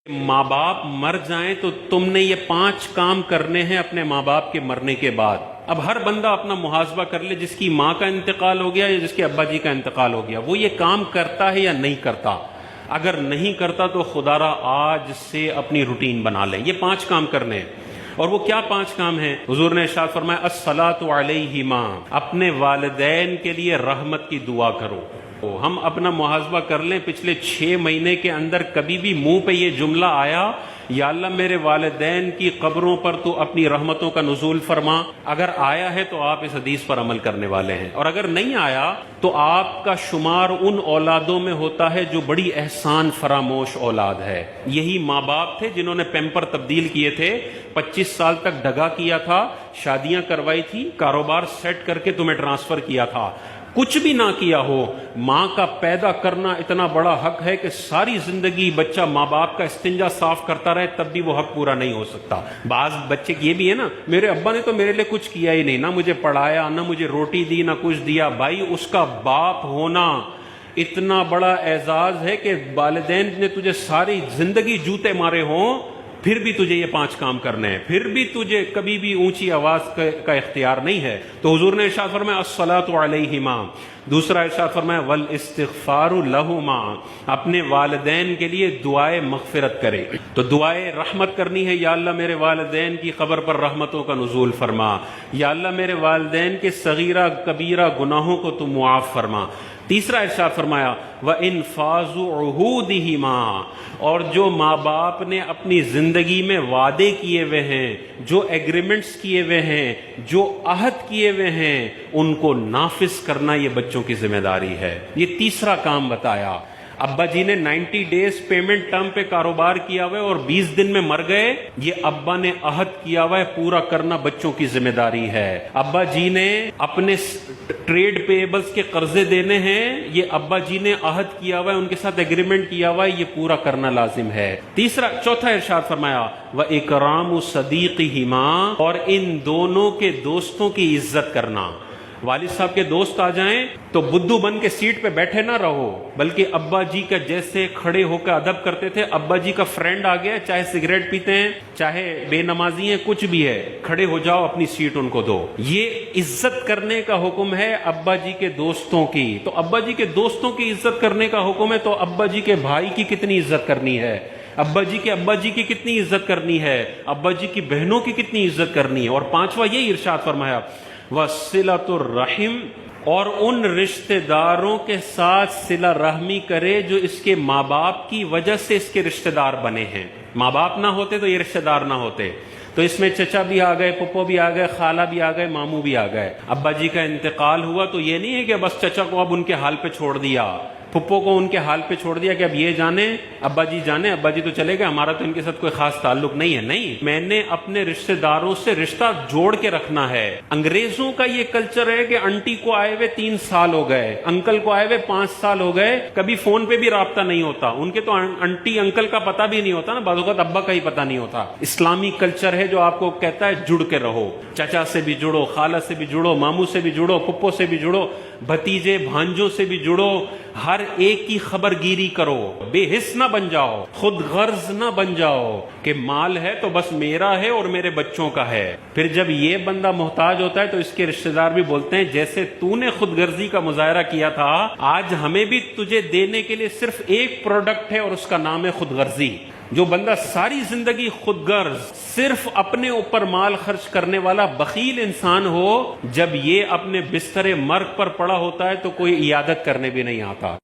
ماں باپ مر جائیں تو تم نے یہ 5 کام کرنے ہیں اپنے ماں باپ کے مرنے کے بعد۔ اب ہر بندہ اپنا محاسبہ کر لے، جس کی ماں کا انتقال ہو گیا یا جس کے ابا جی کا انتقال ہو گیا، وہ یہ کام کرتا ہے یا نہیں کرتا؟ اگر نہیں کرتا تو خدا را آج سے اپنی روٹین بنا لیں۔ یہ 5 کام کرنے ہیں۔ اور وہ کیا 5 کام ہیں؟ حضور نے ارشاد فرمایا الصلاۃ علیہما، اپنے والدین کے لیے رحمت کی دعا کرو۔ ہم اپنا محاسبہ کر لیں، پچھلے 6 مہینے کے اندر کبھی بھی منہ پہ یہ جملہ آیا یا اللہ میرے والدین کی قبروں پر تو اپنی رحمتوں کا نزول فرما؟ اگر آیا ہے تو آپ اس حدیث پر عمل کرنے والے ہیں، اور اگر نہیں آیا تو آپ کا شمار ان اولادوں میں ہوتا ہے جو بڑی احسان فراموش اولاد ہے۔ یہی ماں باپ تھے جنہوں نے پیمپر تبدیل کیے تھے، 25 سال تک ڈگا کیا تھا، شادیاں کروائی تھی، کاروبار سیٹ کر کے تمہیں ٹرانسفر کیا تھا۔ کچھ بھی نہ کیا ہو، ماں کا پیدا کرنا اتنا بڑا حق ہے کہ ساری زندگی بچہ ماں باپ کا استنجا صاف کرتا رہے تب بھی وہ حق پورا نہیں ہو سکتا۔ بعض بچے یہ بھی ہے نا، میرے ابا نے تو میرے لیے کچھ کیا ہی نہیں، نہ مجھے پڑھایا، نہ مجھے روٹی دی، نہ کچھ دیا۔ بھائی اس کا باپ ہونا اتنا بڑا اعزاز ہے کہ والدین نے تجھے ساری زندگی جوتے مارے ہوں، پھر بھی تجھے یہ 5 کام کرنے ہیں، پھر بھی تجھے کبھی بھی اونچی آواز کا اختیار نہیں ہے۔ تو حضور نے ارشاد فرمایا الصلاۃ علیہما، دوسرا ارشاد فرمایا والاستغفار لہما، اپنے والدین کے لیے دعائے مغفرت کرے۔ تو دعائے رحمت کرنی ہے، یا اللہ میرے والدین کی قبر پر رحمتوں کا نزول فرما، یا اللہ میرے والدین کے صغیرہ کبیرہ گناہوں کو تو معاف فرما۔ تیسرا ارشاد فرمایا وَإِنفَاذُ عُهُودِهِمَا، اور جو ماں باپ نے اپنی زندگی میں وعدے کیے ہوئے ہیں، جو ایگریمنٹس کیے ہوئے ہیں، جو عہد کیے ہوئے ہیں، ان کو نافذ کرنا یہ بچوں کی ذمہ داری ہے۔ یہ تیسرا کام بتایا۔ ابا جی نے 90 ڈیز پیمنٹ ٹرم پہ کاروبار کیا ہوا ہے اور 20 دن میں مر گئے، یہ ابا نے عہد کیا ہوا ہے، پورا کرنا بچوں کی ذمہ داری ہے۔ ابا جی نے اپنے ٹریڈ پیبلز کے قرضے دینے ہیں، یہ ابا جی نے عہد کیا ہوا ہے، ان کے ساتھ ایگریمنٹ کیا ہوا ہے، یہ پورا کرنا لازم ہے۔ چوتھا ارشاد فرمایا وَإِكْرَامُ صَدِيقِهِمَا، اور ان دونوں کے دوستوں کی عزت کرنا۔ والد صاحب کے دوست آ جائیں تو بدھو بن کے سیٹ پہ بیٹھے نہ رہو، بلکہ ابا جی کا جیسے کھڑے ہو کے ادب کرتے تھے، ابا جی کا فرینڈ آ گیا، چاہے سگریٹ پیتے ہیں، چاہے بے نمازی ہیں، کچھ بھی ہے، کھڑے ہو جاؤ، اپنی سیٹ ان کو دو۔ یہ عزت کرنے کا حکم ہے ابا جی کے دوستوں کی۔ تو ابا جی کے دوستوں کی عزت کرنے کا حکم ہے، تو ابا جی کے بھائی کی کتنی عزت کرنی ہے، ابا جی کے ابا جی کی کتنی عزت کرنی ہے، ابا جی کی بہنوں کی کتنی عزت کرنی ہے۔ اور 5واں یہی ارشاد فرمایا وَصِلَةُ الرَّحِمِ، اور ان رشتہ داروں کے ساتھ صلہ رحمی کرے جو اس کے ماں باپ کی وجہ سے اس کے رشتہ دار بنے ہیں۔ ماں باپ نہ ہوتے تو یہ رشتہ دار نہ ہوتے۔ تو اس میں چچا بھی آ گئے، پپو بھی آ گئے، خالہ بھی آ گئے، ماموں بھی آ گئے۔ ابا جی کا انتقال ہوا تو یہ نہیں ہے کہ بس چچا کو اب ان کے حال پہ چھوڑ دیا، پھپھو کو ان کے حال پہ چھوڑ دیا کہ اب یہ جانے، ابا جی جانے، ابا جی تو چلے گئے، ہمارا تو ان کے ساتھ کوئی خاص تعلق نہیں ہے۔ نہیں، میں نے اپنے رشتہ داروں سے رشتہ جوڑ کے رکھنا ہے۔ انگریزوں کا یہ کلچر ہے کہ انٹی کو آئے ہوئے 3 سال ہو گئے، انکل کو آئے ہوئے 5 سال ہو گئے، کبھی فون پہ بھی رابطہ نہیں ہوتا۔ ان کے تو انٹی انکل کا پتہ بھی نہیں ہوتا نا، بعض اوقات ابا کا ہی پتہ نہیں ہوتا۔ اسلامی کلچر ہے جو آپ کو کہتا ہے جڑ کے رہو، چچا سے بھی جڑو، خالہ سے بھی جڑو، ماموں سے بھی جڑو، پھپھو سے بھی جڑو، بھتیجے بھانجوں سے بھی جڑو، ہر ایک کی خبر گیری کرو، بے حس نہ بن جاؤ، خود غرض نہ بن جاؤ کہ مال ہے تو بس میرا ہے اور میرے بچوں کا ہے۔ پھر جب یہ بندہ محتاج ہوتا ہے تو اس کے رشتہ دار بھی بولتے ہیں جیسے تو نے خود غرضی کا مظاہرہ کیا تھا، آج ہمیں بھی تجھے دینے کے لیے صرف ایک پروڈکٹ ہے اور اس کا نام ہے خود غرضی۔ جو بندہ ساری زندگی خود غرض، صرف اپنے اوپر مال خرچ کرنے والا بخیل انسان ہو، جب یہ اپنے بستر مرگ پر پڑا ہوتا ہے تو کوئی عیادت کرنے بھی نہیں آتا۔